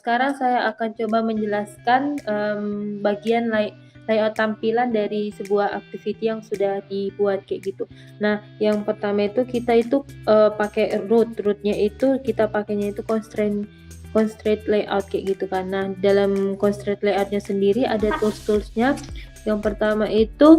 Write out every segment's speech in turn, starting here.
sekarang saya akan coba menjelaskan bagian layout tampilan dari sebuah activity yang sudah dibuat kayak gitu. Nah, yang pertama itu kita itu pakai rootnya itu kita pakainya itu constraint layout kayak gitu kan. Nah, dalam constraint layoutnya sendiri ada toolsnya. Yang pertama itu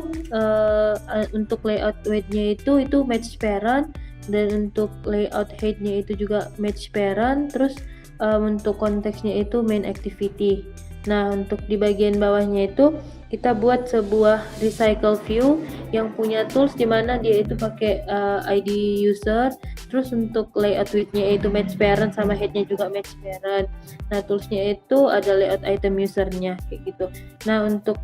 untuk layout weight-nya itu match parent, dan untuk layout height-nya itu juga match parent, terus untuk konteksnya itu main activity. Nah, untuk di bagian bawahnya itu kita buat sebuah recycle view yang punya tools dimana dia itu pakai ID user, terus untuk layout width-nya itu match parent sama head-nya juga match parent. Nah, toolsnya itu ada layout item usernya kayak gitu. Nah, untuk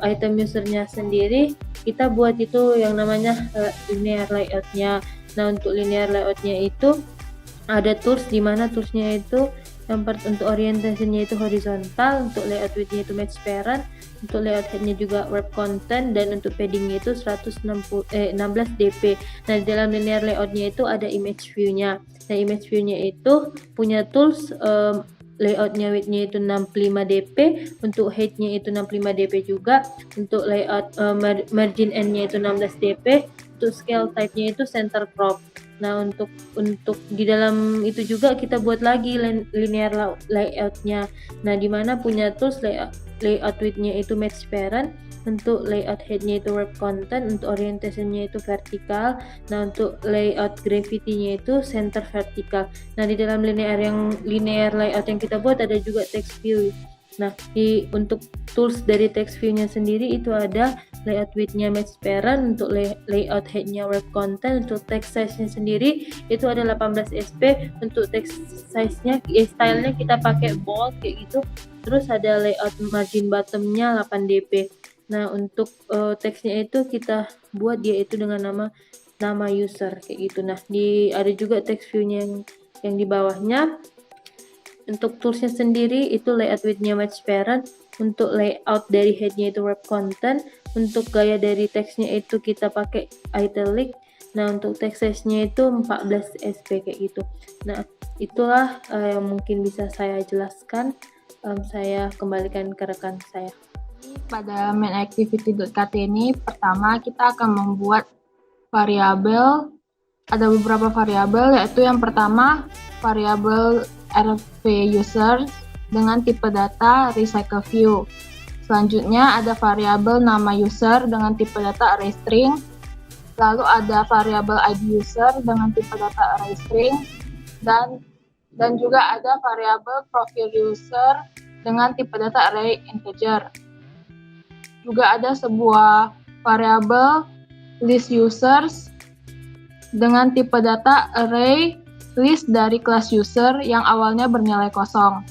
item usernya sendiri kita buat itu yang namanya linear layout-nya. Nah, untuk linear layout-nya itu ada tools di mana toolsnya itu untuk orientasinya itu horizontal, untuk layout width-nya itu match parent, untuk layout head-nya juga wrap content, dan untuk padding-nya itu 16 dp. Nah, di dalam linear layout-nya itu ada image view-nya. Nah, image view-nya itu punya tools layout-nya width-nya itu 65 dp, untuk height-nya itu 65 dp juga, untuk layout margin end-nya itu 16 dp, untuk scale type-nya itu center crop. Nah, untuk di dalam itu juga kita buat lagi linear layout-nya. Nah, di mana punya tools layout width-nya itu match parent, untuk layout head-nya itu wrap content, untuk orientation-nya itu vertikal. Nah, untuk layout gravity-nya itu center vertikal. Nah, di dalam linear layout yang kita buat ada juga text view. Nah, untuk tools dari text view-nya sendiri itu ada layout width-nya match parent, untuk layout head-nya wrap content, untuk text size-nya sendiri itu ada 18 sp, untuk text size-nya style-nya kita pakai bold kayak gitu. Terus ada layout margin bottom-nya 8 dp. Nah, untuk text-nya itu kita buat dia itu dengan nama user kayak gitu. Nah, ada juga text view-nya yang di bawahnya. Untuk toolsnya sendiri itu layout width-nya match parent, untuk layout dari head-nya itu wrap content, untuk gaya dari text-nya itu kita pakai italic. Nah, untuk text size-nya itu 14 sp kayak gitu. Nah, itulah yang mungkin bisa saya jelaskan. Saya kembalikan ke rekan saya. Pada main activity.kt ini, pertama kita akan membuat variabel. Ada beberapa variabel, yaitu yang pertama variabel rv user dengan tipe data recycle view. Selanjutnya ada variabel nama user dengan tipe data array string. Lalu ada variabel id user dengan tipe data array string, dan juga ada variabel profil user dengan tipe data array integer. Juga ada sebuah variabel list users dengan tipe data array list dari kelas user yang awalnya bernilai kosong.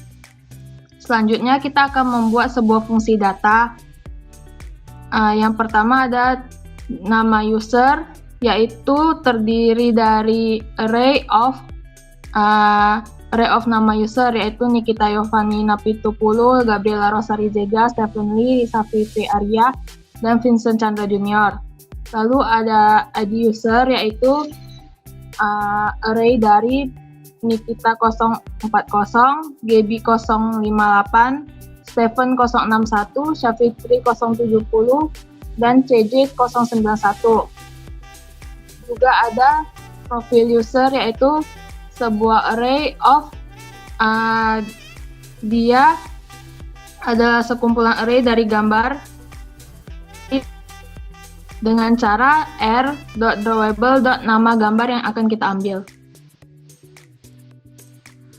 Selanjutnya kita akan membuat sebuah fungsi data. Yang pertama ada nama user, yaitu terdiri dari array of nama user, yaitu Nikita Yovani Napitupulu, Gabriela Rosari Zega, Stephen Lee, Safi V. Arya, dan Vincent Chandra Junior. Lalu ada ID user, yaitu array dari Nikita 040, Gaby 058, Stephen 061, Syafitri 070, dan CJ 091. Juga ada profil user, yaitu sebuah array of dia adalah sekumpulan array dari gambar dengan cara r.drawable.nama gambar yang akan kita ambil.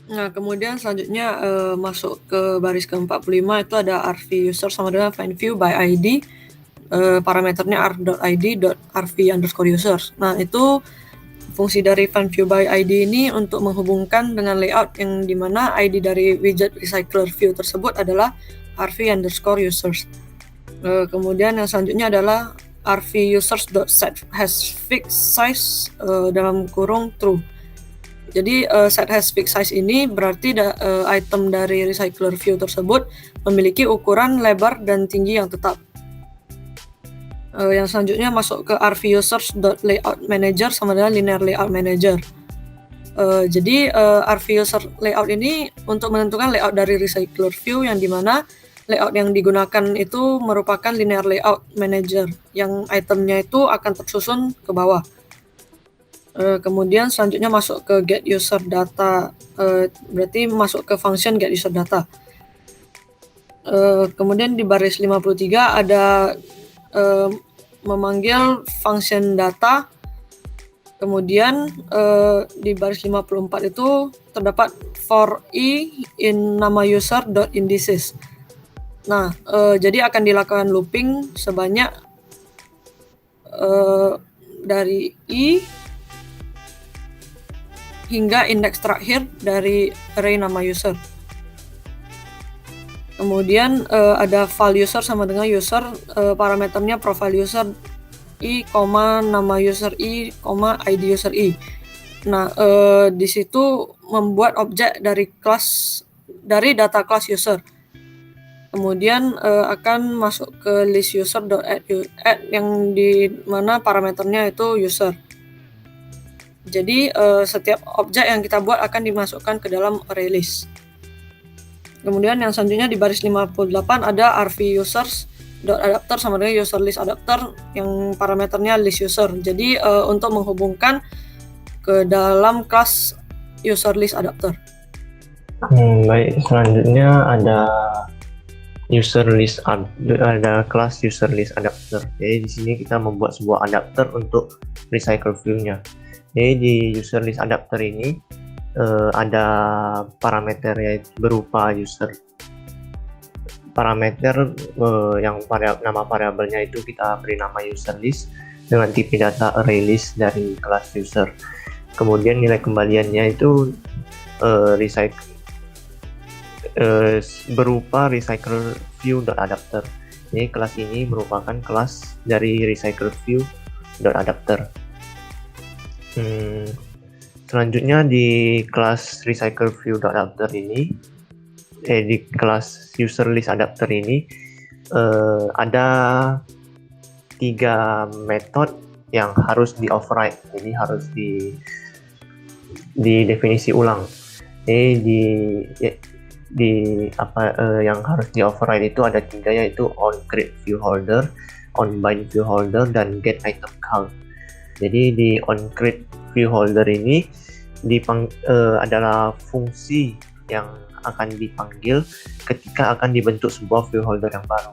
Nah, kemudian selanjutnya masuk ke baris ke-45, itu ada rv user sama dengan find view by id, parameternya r.id.rv_users. Nah, itu fungsi dari find view by id ini untuk menghubungkan dengan layout yang dimana id dari widget recycler view tersebut adalah rv_users. Kemudian yang selanjutnya adalah rv_users.setHasFixedSize dalam kurung true. Jadi setHasFixedSize ini berarti item dari recycler view tersebut memiliki ukuran lebar dan tinggi yang tetap. Yang selanjutnya masuk ke rv_users.layoutManager sama dengan linear layout manager. Jadi RV user layout ini untuk menentukan layout dari recycler view, yang dimana layout yang digunakan itu merupakan linear layout manager yang itemnya itu akan tersusun ke bawah. Kemudian selanjutnya masuk ke get user data, berarti masuk ke function get user data. Kemudian di baris 53 ada memanggil function data. Kemudian di baris 54 itu terdapat for i in nama user dot indices. Nah, jadi akan dilakukan looping sebanyak dari i hingga indeks terakhir dari array nama user. Kemudian ada file user sama dengan user, parameternya profile user i, nama user i, id user i. Nah, di situ membuat objek dari data kelas user. Kemudian akan masuk ke list user.add yang di mana parameternya itu user. Jadi setiap objek yang kita buat akan dimasukkan ke dalam array list. Kemudian yang selanjutnya di baris 58 ada RV users.adapter sama dengan user list adapter yang parameternya list user. Jadi untuk menghubungkan ke dalam kelas user list adapter. Baik, selanjutnya ada ada kelas user list adapter. Jadi di sini kita membuat sebuah adapter untuk recycle view-nya. Jadi di user list adapter ini ada parameter yaitu berupa user parameter yang nama variabelnya itu kita beri nama user list dengan tipe data array list dari kelas user. Kemudian nilai kembaliannya itu berupa recycle view.adapter. Jadi kelas ini merupakan kelas dari recycle view.adapter. Selanjutnya di kelas recycle view.adapter ini, di kelas user list adapter ini ada 3 metode yang harus di override. Jadi harus didefinisi ulang. Jadi yang harus di override itu ada 3, yaitu onCreate view holder, onBind view holder, dan get item count. Jadi di onCreate view holder ini adalah fungsi yang akan dipanggil ketika akan dibentuk sebuah view holder yang baru.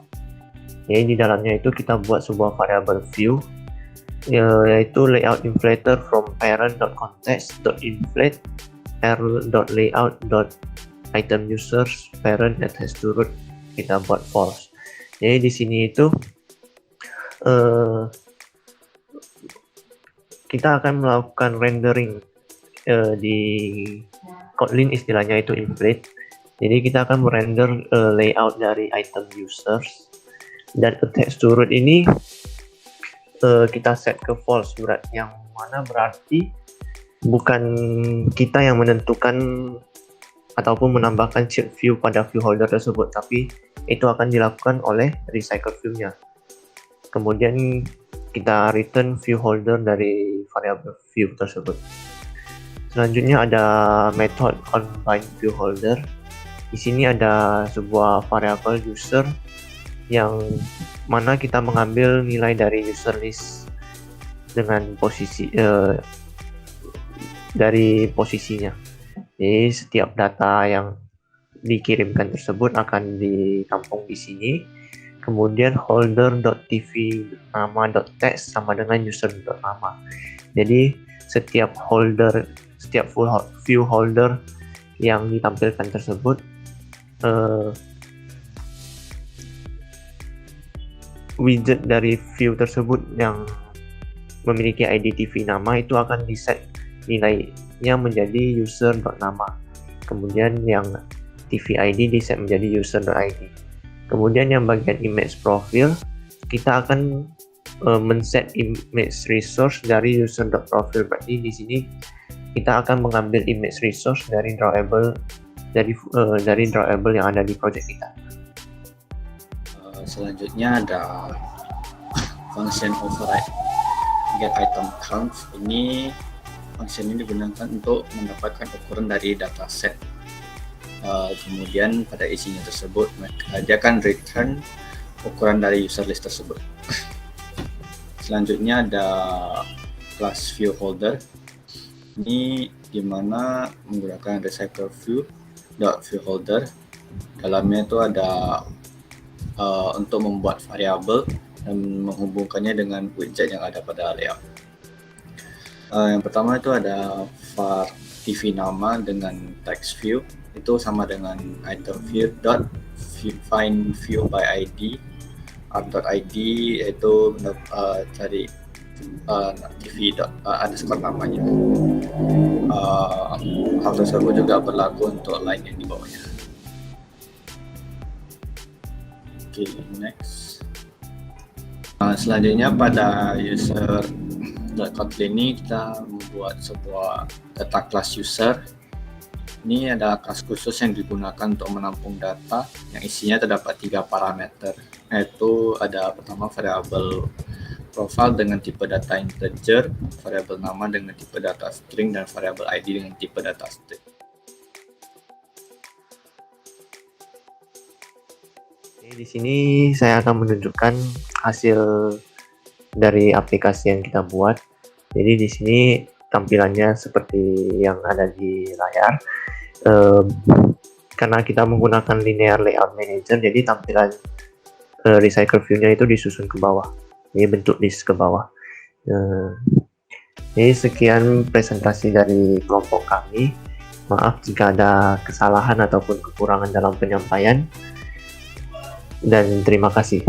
Jadi di dalamnya itu kita buat sebuah variabel view, yaitu layout inflator from parent.context.inflate r.layout.item users parent attached to root, kita buat false. Jadi di sini itu kita akan melakukan rendering di Kotlin, istilahnya itu inflate. Jadi kita akan merender layout dari item users, dan attached to root ini kita set ke false, yang mana berarti bukan kita yang menentukan ataupun menambahkan shared view pada view holder tersebut, tapi itu akan dilakukan oleh recycle view-nya. Kemudian kita return view holder dari variabel view tersebut. Selanjutnya ada method onBind view holder. Di sini ada sebuah variabel user yang mana kita mengambil nilai dari user list dengan posisi dari posisinya. Jadi setiap data yang dikirimkan tersebut akan ditampung di sini. Kemudian holder.tv nama.text sama dengan user.nama. Jadi setiap view holder yang ditampilkan tersebut widget dari view tersebut yang memiliki ID TV nama itu akan diset nilainya menjadi user.nama. Kemudian yang TV ID diset menjadi user.id. Kemudian yang bagian image profile, kita akan men-set image resource dari user.profile. Berarti di sini kita akan mengambil image resource dari drawable yang ada di project kita. Selanjutnya ada function override get item count. Ini function ini digunakan untuk mendapatkan ukuran dari dataset. Kemudian pada isinya tersebut dia akan return ukuran dari user list tersebut. Selanjutnya ada class view holder. Ini dimana menggunakan recycle view holder. Dalamnya itu ada untuk membuat variabel dan menghubungkannya dengan widget yang ada pada layout. Yang pertama itu ada var TV nama dengan text view, itu sama dengan item view dot find view by ID. Art.id yaitu cari TV underscore namanya. Hal tersebut juga berlaku untuk line yang di bawahnya. Oke, next. Selanjutnya pada user.kotlin ini kita membuat sebuah data class user. Ini ada kelas khusus yang digunakan untuk menampung data yang isinya terdapat 3 parameter, yaitu ada pertama variabel profile dengan tipe data integer, variabel nama dengan tipe data string, dan variabel ID dengan tipe data string. Di sini saya akan menunjukkan hasil dari aplikasi yang kita buat. Jadi di sini tampilannya seperti yang ada di layar. Karena kita menggunakan linear layout manager, jadi tampilan recycle view-nya itu disusun ke bawah. Ini bentuk list ke bawah. Ini sekian presentasi dari kelompok kami. Maaf jika ada kesalahan ataupun kekurangan dalam penyampaian. Dan terima kasih.